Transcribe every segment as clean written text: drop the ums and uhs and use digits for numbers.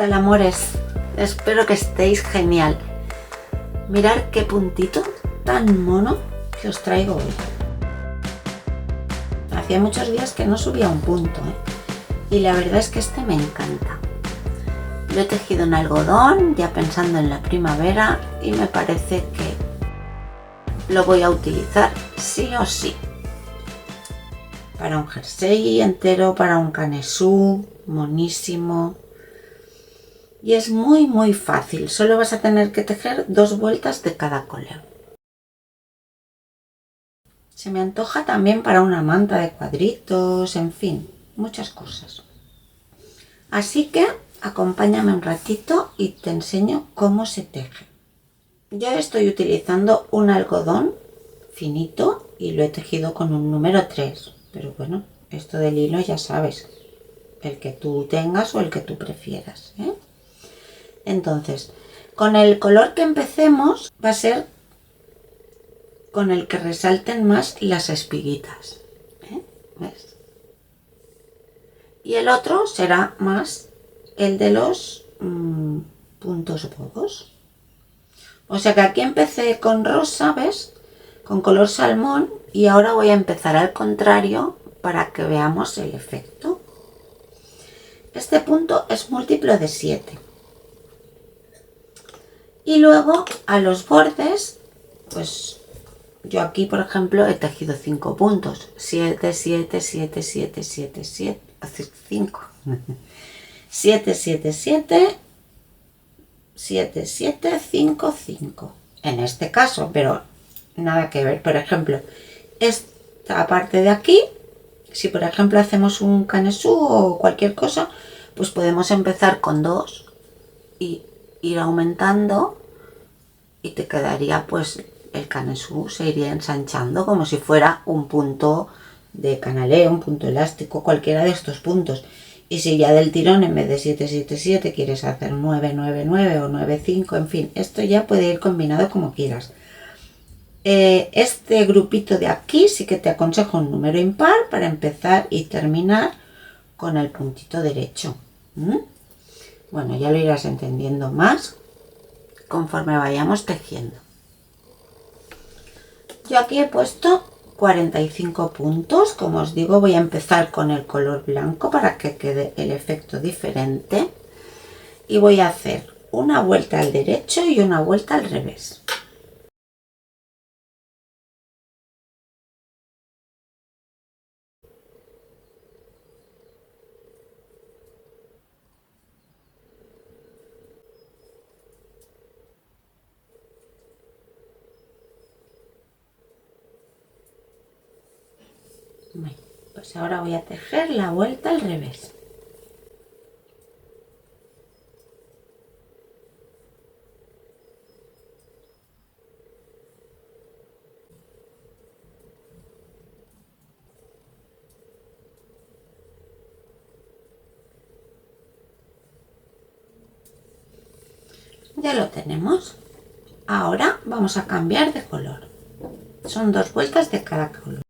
tal, amores? Espero que estéis genial. Mirad qué puntito tan mono que os traigo hoy. Hacía muchos días que no subía un punto, y la verdad es que este me encanta. Lo he tejido en algodón, ya pensando en la primavera, y me parece que lo voy a utilizar sí o sí. Para un jersey entero, para un canesú, monísimo. Y es muy fácil, solo vas a tener que tejer 2 vueltas de cada color. Se me antoja también para una manta de cuadritos, en fin, muchas cosas. Así que acompáñame un ratito y te enseño cómo se teje. Yo estoy utilizando un algodón finito y lo he tejido con un número 3, pero bueno, esto del hilo ya sabes, el que tú tengas o el que tú prefieras, ¿eh? Entonces, con el color que empecemos va a ser con el que resalten más las espiguitas, ¿eh? ¿Ves? Y el otro será más el de los puntos bobos. O sea que aquí empecé con rosa, ¿ves? Con color salmón, y ahora voy a empezar al contrario para que veamos el efecto. Este punto es múltiplo de 7. Y luego a los bordes, pues yo aquí, por ejemplo, he tejido 5 puntos. 7, 7, 7, 7, 7, 7, 5. 7, 7, 7, 7, 7, 5, 5. En este caso, pero nada que ver. Por ejemplo, esta parte de aquí, si por ejemplo hacemos un canesú o cualquier cosa, pues podemos empezar con 2 y ir aumentando, y te quedaría, pues el canesú se iría ensanchando como si fuera un punto de canaleo, un punto elástico, cualquiera de estos puntos. Y si ya del tirón, en vez de 7, 7, 7, quieres hacer 9, 9, 9 o 9, 5, en fin, esto ya puede ir combinado como quieras. Este grupito de aquí sí que te aconsejo un número impar para empezar y terminar con el puntito derecho. Bueno, ya lo irás entendiendo más conforme vayamos tejiendo. Yo aquí he puesto 45 puntos. Como os digo, voy a empezar con el color blanco para que quede el efecto diferente. Y voy a hacer una vuelta al derecho y una vuelta al revés. Bueno, pues ahora voy a tejer la vuelta al revés. Ya lo tenemos. Ahora vamos a cambiar de color. Son 2 vueltas de cada color,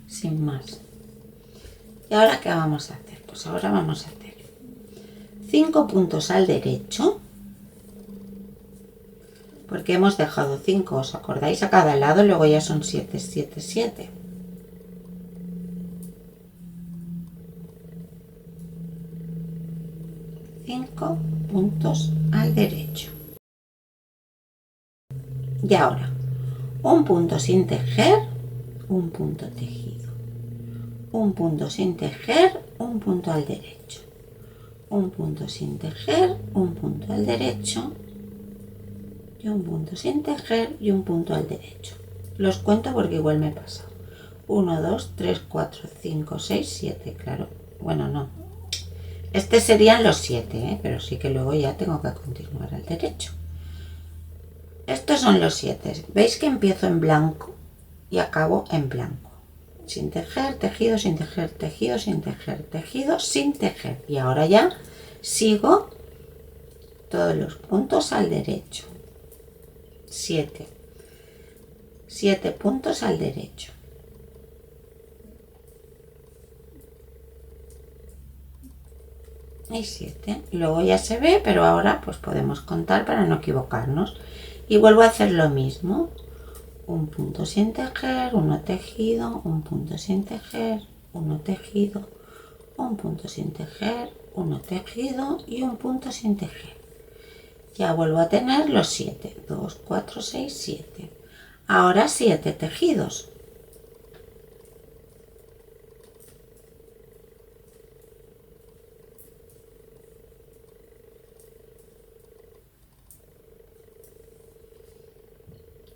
sin más. ¿Y ahora qué vamos a hacer? Pues ahora vamos a hacer 5 puntos al derecho, porque hemos dejado 5, ¿os acordáis? A cada lado, luego ya son 7, 7, 7. Puntos al derecho. Y ahora, un punto sin tejer, un punto tejido. Un punto sin tejer, un punto al derecho. Un punto sin tejer, un punto al derecho. Y un punto sin tejer y un punto al derecho. Los cuento porque igual me he pasado. 1, 2, 3, 4, 5, 6, 7, claro. Bueno, no. Este serían los 7, pero sí que luego ya tengo que continuar al derecho. Estos son los 7. ¿Veis que empiezo en blanco y acabo en blanco? Sin tejer, tejido, sin tejer, tejido, sin tejer, tejido, sin tejer. Y ahora ya sigo todos los puntos al derecho. 7. 7 puntos al derecho. y 7. Luego ya se ve, pero ahora pues podemos contar para no equivocarnos. Y vuelvo a hacer lo mismo. Un punto sin tejer, uno tejido, un punto sin tejer, uno tejido, un punto sin tejer, uno tejido y un punto sin tejer. Ya vuelvo a tener los 7. 2, 4, 6, 7. Ahora 7 tejidos.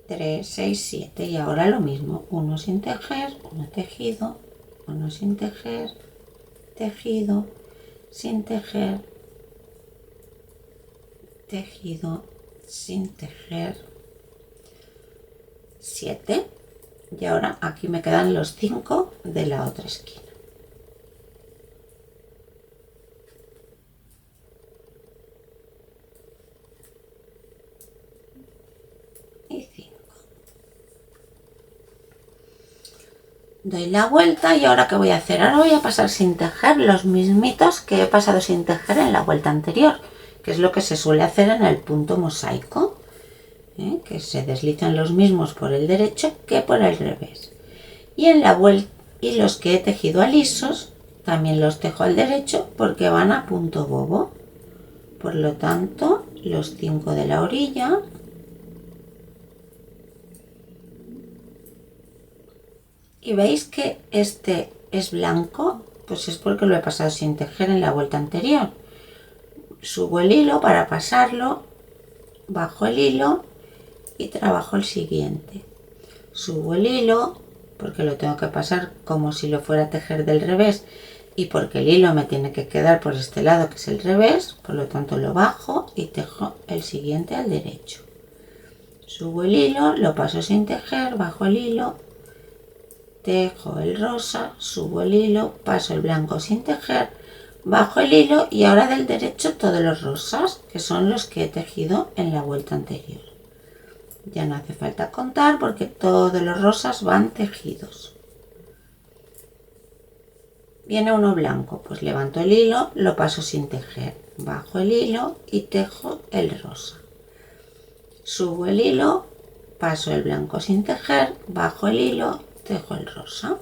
Tres, 6, 7 y ahora lo mismo, uno sin tejer, uno tejido, uno sin tejer, tejido, sin tejer, tejido, sin tejer, 7 y ahora aquí me quedan los 5 de la otra esquina. Y 5. Doy la vuelta y ahora ¿qué voy a hacer? Ahora voy a pasar sin tejer los mismitos que he pasado sin tejer en la vuelta anterior, que es lo que se suele hacer en el punto mosaico, que se deslizan los mismos por el derecho que por el revés. Y en la vuelta, y los que he tejido alisos también los tejo al derecho porque van a punto bobo. Por lo tanto, los 5 de la orilla y veis que este es blanco, pues es porque lo he pasado sin tejer en la vuelta anterior. Subo el hilo para pasarlo, bajo el hilo y trabajo el siguiente. Subo el hilo porque lo tengo que pasar como si lo fuera a tejer del revés y porque el hilo me tiene que quedar por este lado que es el revés, por lo tanto lo bajo y tejo el siguiente al derecho. Subo el hilo, lo paso sin tejer, bajo el hilo, tejo el rosa, subo el hilo, paso el blanco sin tejer, bajo el hilo y ahora del derecho todos los rosas, que son los que he tejido en la vuelta anterior. Ya no hace falta contar porque todos los rosas van tejidos. Viene uno blanco, pues levanto el hilo, lo paso sin tejer, bajo el hilo y tejo el rosa. Subo el hilo, paso el blanco sin tejer, bajo el hilo, tejo el rosa.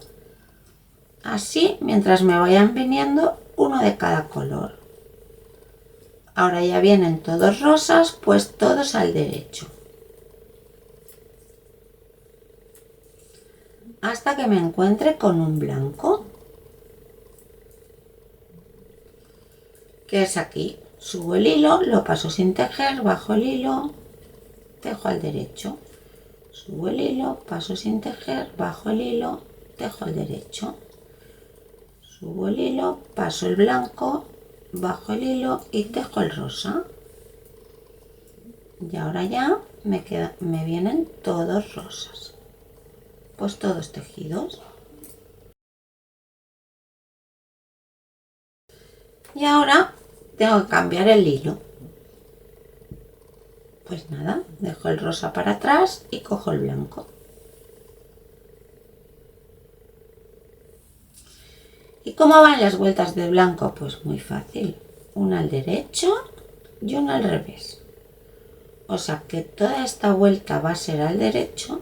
Así mientras me vayan viniendo uno de cada color. Ahora ya vienen todos rosas, pues todos al derecho. Hasta que me encuentre con un blanco, que es aquí. Subo el hilo, lo paso sin tejer, bajo el hilo, tejo al derecho. Subo el hilo, paso sin tejer, bajo el hilo, tejo al derecho. Subo el hilo, paso el blanco, bajo el hilo y tejo el rosa. Y ahora ya me vienen todos rosas. Pues todos tejidos. Y ahora tengo que cambiar el hilo. Pues nada, dejo el rosa para atrás y cojo el blanco. ¿Y cómo van las vueltas de blanco? Pues muy fácil. Una al derecho y una al revés. O sea que toda esta vuelta va a ser al derecho.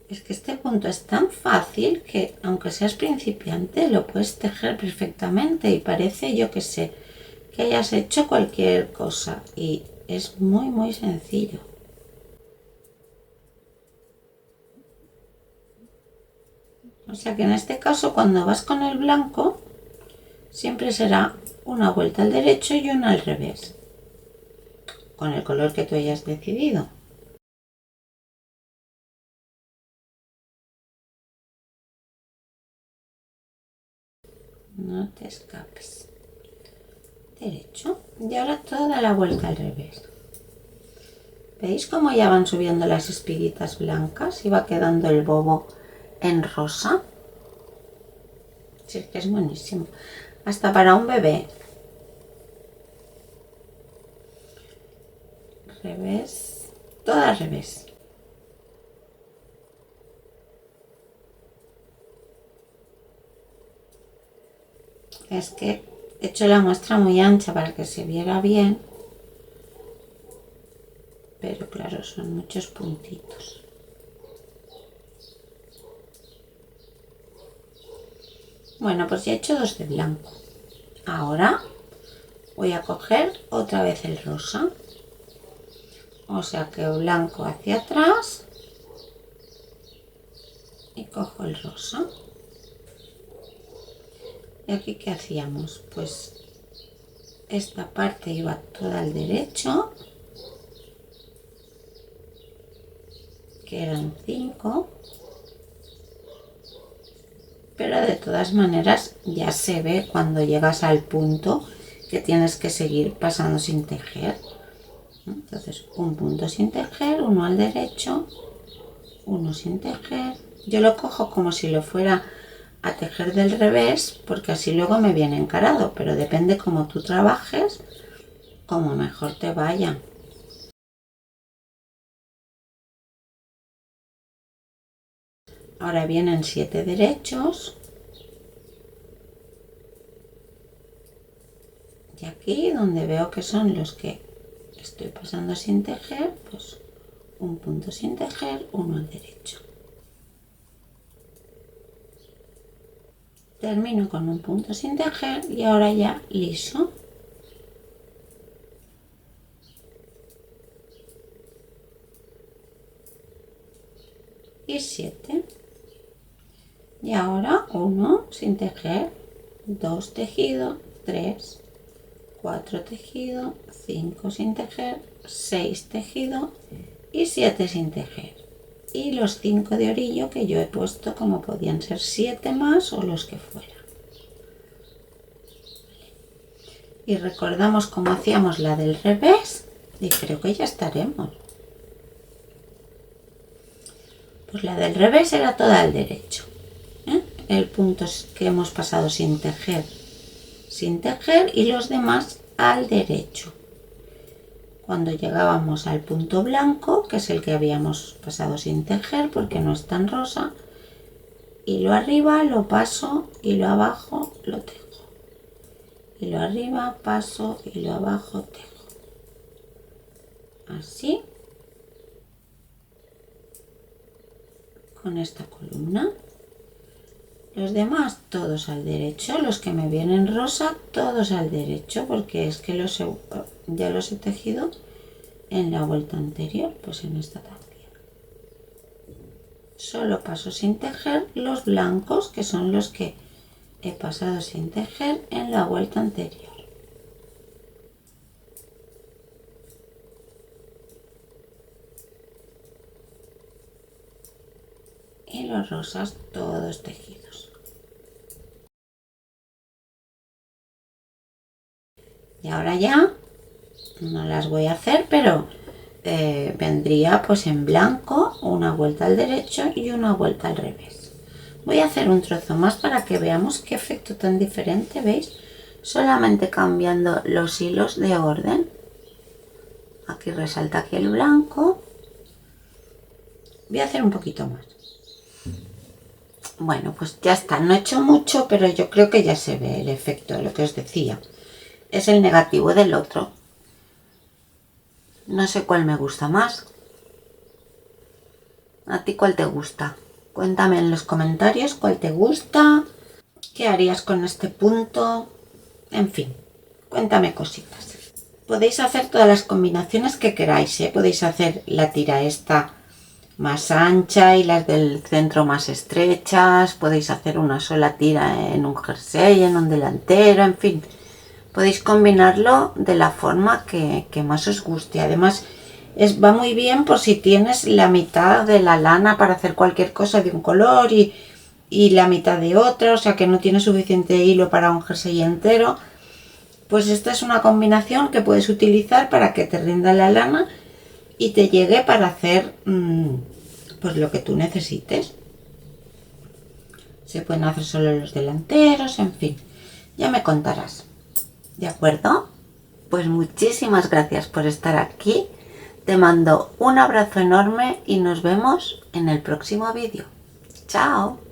Es que este punto es tan fácil que aunque seas principiante lo puedes tejer perfectamente y parece, yo que sé, que hayas hecho cualquier cosa y es muy sencillo. O sea que en este caso cuando vas con el blanco siempre será una vuelta al derecho y una al revés, con el color que tú hayas decidido. No te escapes. Derecho y ahora toda la vuelta al revés. ¿Veis cómo ya van subiendo las espiguitas blancas y va quedando el bobo en rosa? Sí, es que es buenísimo. Hasta para un bebé. Revés. Todo al revés. Es que he hecho la muestra muy ancha para que se viera bien. Pero claro, son muchos puntitos. Bueno, pues ya he hecho 2 de blanco. Ahora voy a coger otra vez el rosa. O sea que blanco hacia atrás y cojo el rosa. ¿Y aquí qué hacíamos? Pues esta parte iba toda al derecho, que eran 5, pero de todas maneras ya se ve cuando llegas al punto que tienes que seguir pasando sin tejer. Entonces un punto sin tejer, uno al derecho, uno sin tejer. Yo lo cojo como si lo fuera a tejer del revés, porque así luego me viene encarado, pero depende cómo tú trabajes, como mejor te vaya. Ahora vienen 7 derechos. Y aquí donde veo que son los que estoy pasando sin tejer, pues un punto sin tejer, uno al derecho. Termino con un punto sin tejer y ahora ya liso. Y 7. Y ahora 1 sin tejer, 2 tejido, 3, 4 tejido, 5 sin tejer, 6 tejido y 7 sin tejer. Y los 5 de orillo que yo he puesto, como podían ser 7 más o los que fueran. Y recordamos cómo hacíamos la del revés y creo que ya estaremos. Pues la del revés era toda al derecho. El punto que hemos pasado sin tejer y los demás al derecho. Cuando llegábamos al punto blanco, que es el que habíamos pasado sin tejer porque no es tan rosa, y lo arriba lo paso y lo abajo lo tejo. Y lo arriba paso y lo abajo tejo. Así. Con esta columna. Los demás todos al derecho, los que me vienen rosa todos al derecho, porque es que ya los he tejido en la vuelta anterior, pues en esta también. Solo paso sin tejer los blancos, que son los que he pasado sin tejer en la vuelta anterior. Y los rosas todos tejidos. Y ahora ya no las voy a hacer, pero vendría pues en blanco una vuelta al derecho y una vuelta al revés. Voy a hacer un trozo más para que veamos qué efecto tan diferente, ¿veis? Solamente cambiando los hilos de orden. Aquí resalta aquí el blanco. Voy a hacer un poquito más. Bueno, pues ya está, no he hecho mucho, pero yo creo que ya se ve el efecto, lo que os decía. Es el negativo del otro. No sé cuál me gusta más. ¿A ti cuál te gusta? Cuéntame en los comentarios cuál te gusta, qué harías con este punto, en fin, cuéntame cositas. Podéis hacer todas las combinaciones que queráis, ¿eh? Podéis hacer la tira esta más ancha y las del centro más estrechas, podéis hacer una sola tira en un jersey, en un delantero, en fin. Podéis combinarlo de la forma que más os guste. Además, va muy bien por si tienes la mitad de la lana para hacer cualquier cosa de un color y la mitad de otra, o sea que no tienes suficiente hilo para un jersey entero. Pues esta es una combinación que puedes utilizar para que te rinda la lana y te llegue para hacer pues lo que tú necesites. Se pueden hacer solo los delanteros, en fin, ya me contarás. ¿De acuerdo? Pues muchísimas gracias por estar aquí. Te mando un abrazo enorme y nos vemos en el próximo vídeo. ¡Chao!